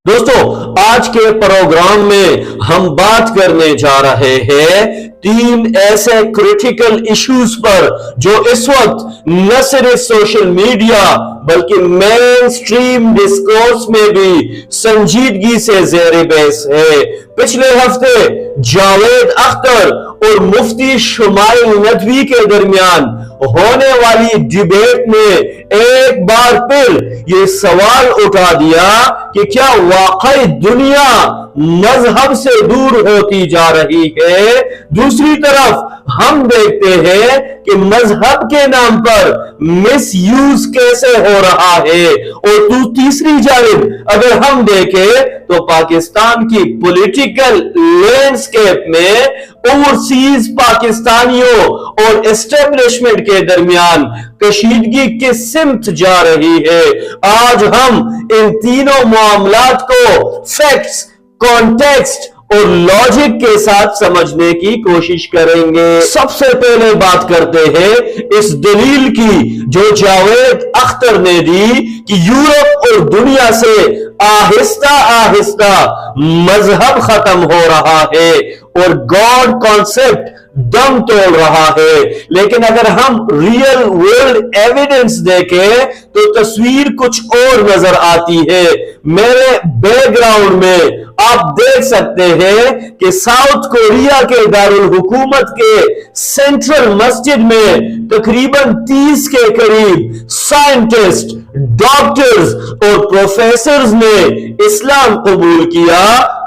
दोस्तों, आज के प्रोग्राम में हम बात करने जा रहे हैं तीन ऐसे क्रिटिकल इश्यूज पर जो इस वक्त न सिर्फ सोशल मीडिया बल्कि मेन स्ट्रीम डिस्कोर्स में भी संजीदगी से ज़ेर बहस है। पिछले हफ्ते जावेद अख्तर और मुफ्ती शुमाइल नदवी के दरमियान होने वाली डिबेट ने एक बार फिर ये सवाल उठा दिया कि क्या वाकई दुनिया मजहब से दूर होती जा रही है। दूसरी तरफ हम देखते हैं कि मजहब के नाम पर मिस यूज कैसे हो रहा है। और तीसरी जानिब अगर हम देखें तो पाकिस्तान की पॉलिटिकल लैंडस्केप में ओवरसीज पाकिस्तानियों और एस्टेब्लिशमेंट के दरमियान कशीदगी किस सिमत जा रही है। आज हम इन तीनों मामलात को फैक्ट्स, कॉन्टेक्स्ट और लॉजिक के साथ समझने की कोशिश करेंगे। सबसे पहले बात करते हैं इस दलील की जो जावेद अख्तर ने दी कि यूरोप और दुनिया से आहिस्ता आहिस्ता मजहब खत्म हो रहा है और गॉड कॉन्सेप्ट दम तोड़ रहा है। लेकिन अगर हम रियल वर्ल्ड एविडेंस देखें तो तस्वीर कुछ और नजर आती है। मेरे बैकग्राउंड में आप देख सकते हैं कि साउथ कोरिया के दारुल हुकूमत के सेंट्रल मस्जिद में तकरीबन 30 के करीब साइंटिस्ट, डॉक्टर्स और प्रोफेसर्स ने इस्लाम कबूल किया।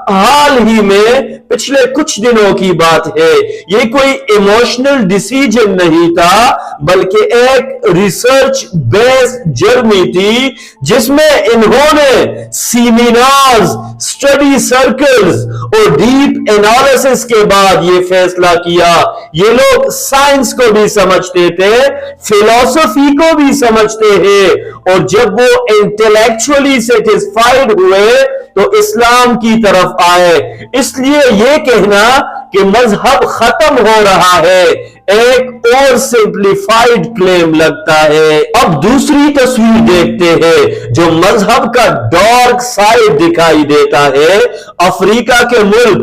हाल ही में पिछले कुछ दिनों की बात है। ये कोई इमोशनल डिसीजन नहीं था बल्कि एक रिसर्च बेस्ड जर्नी थी जिसमें इन्होंने सेमिनार्स, स्टडी सर्कल्स और डीप एनालिसिस के बाद ये फैसला किया। ये लोग साइंस को भी समझते थे, फिलॉसफी को भी समझते हैं और जब वो इंटेलेक्चुअली सेटिस्फाइड हुए तो इस्लाम की तरफ आए। इसलिए ये कहना कि मजहब खत्म हो रहा है एक और सिंप्लीफाइड क्लेम लगता है। अब दूसरी तस्वीर देखते हैं जो मजहब का डार्क साइड दिखाई देता है। अफ्रीका के मुल्क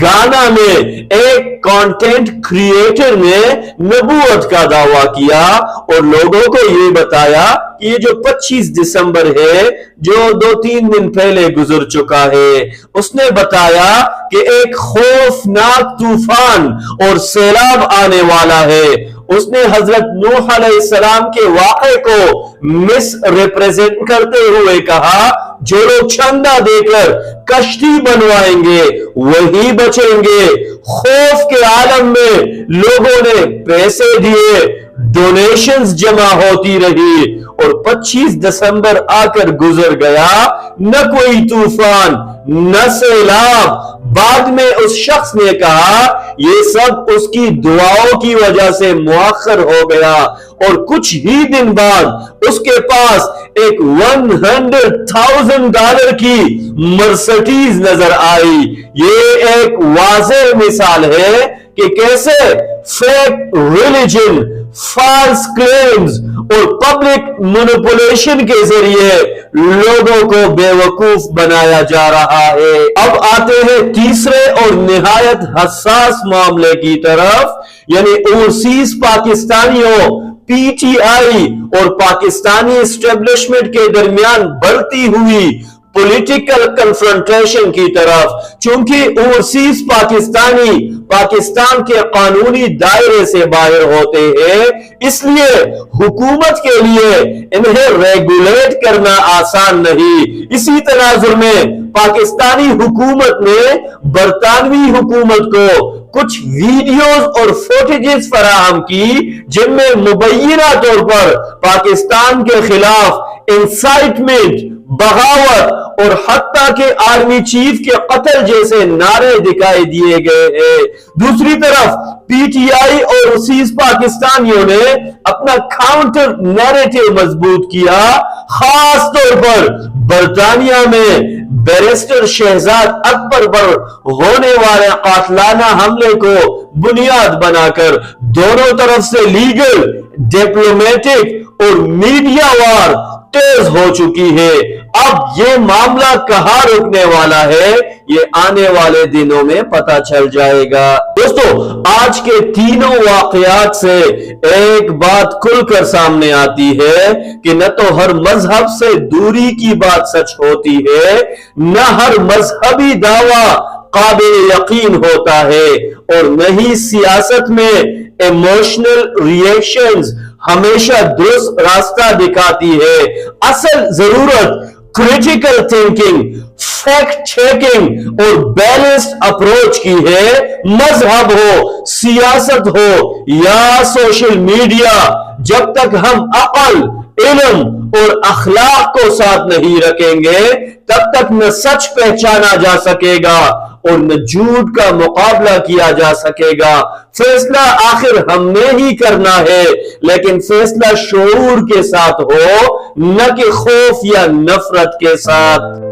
गाना में एक कंटेंट क्रिएटर ने नबूवत का दावा किया और लोगों को ये बताया कि ये जो 25 दिसंबर है जो 2-3 दिन पहले गुजर चुका है, उसने बताया कि एक खौफनाक तूफान और सैलाब आने वाला है। उसने हजरत नूह अलैहिस्सलाम के वाक़े को मिस रिप्रेजेंट करते हुए कहा जो लोग चंदा देकर कश्ती बनवाएंगे वही बचेंगे। खौफ के आलम में लोगों ने पैसे दिए, डोनेशंस जमा होती रही और 25 दिसंबर आकर गुजर गया। न कोई तूफान न सैलाब। बाद में उस शख्स ने कहा ये सब उसकी दुआओं की वजह से मुअख्खर हो गया और कुछ ही दिन बाद उसके पास एक $100,000 की मर्सिडीज नजर आई। ये एक वाज़ेह मिसाल है कि कैसे फेक रिलीजन, फॉल्स क्लेम्स और पब्लिक मैनिपुलेशन के जरिए लोगों को बेवकूफ बनाया जा रहा है। अब आते हैं तीसरे और निहायत हसास मामले की तरफ, यानी ओवरसीज पाकिस्तानियों, पीटीआई और पाकिस्तानी एस्टेब्लिशमेंट के दरमियान बढ़ती हुई पॉलिटिकल कन्फ्रंटेशन की तरफ। चूंकि ओवरसीज पाकिस्तानी पाकिस्तान के कानूनी दायरे से बाहर होते हैं, इसलिए हुकूमत के लिए इन्हें रेगुलेट करना आसान नहीं। इसी तनाजुर में पाकिस्तानी हुकूमत ने बरतानवी हुकूमत को कुछ वीडियोस और फुटेजेस फराहम की जिनमें मुबैना तौर पर पाकिस्तान के खिलाफ इंसाइटमेंट, बगावत और हत्ता के आर्मी चीफ के कत्ल जैसे नारे दिखाई दिए गए हैं। दूसरी तरफ पीटीआई और ओवरसीज पाकिस्तानियों ने अपना काउंटर नैरेटिव मजबूत किया, खास तौर पर बरतानिया में बैरिस्टर शहजाद अकबर पर होने वाले कातलाना हमले को बुनियाद बनाकर दोनों तरफ से लीगल, डिप्लोमेटिक और मीडिया वार तेज हो चुकी है। اب یہ معاملہ کہاں رکنے والا ہے یہ آنے والے دنوں میں پتہ چل جائے گا۔ دوستو آج کے تینوں واقعات سے ایک بات کھل کر سامنے آتی ہے کہ نہ تو ہر مذہب سے دوری کی بات سچ ہوتی ہے، نہ ہر مذہبی دعویٰ قابل یقین ہوتا ہے، اور نہ ہی سیاست میں ایموشنل ریئیکشنز ہمیشہ درست راستہ دکھاتی ہے۔ اصل ضرورت کریٹیکل تھنکنگ، فیکٹ چیکنگ اور بیلنسڈ اپروچ کی ہے۔ مذہب ہو، سیاست ہو یا سوشل میڈیا، جب تک ہم عقل، علم اور اخلاق کو ساتھ نہیں رکھیں گے تب تک نہ سچ پہچانا جا سکے گا اور نہ جھوٹ کا مقابلہ کیا جا سکے گا۔ فیصلہ آخر ہم نے ہی کرنا ہے، لیکن فیصلہ شعور کے ساتھ ہو، نہ کہ خوف یا نفرت کے ساتھ۔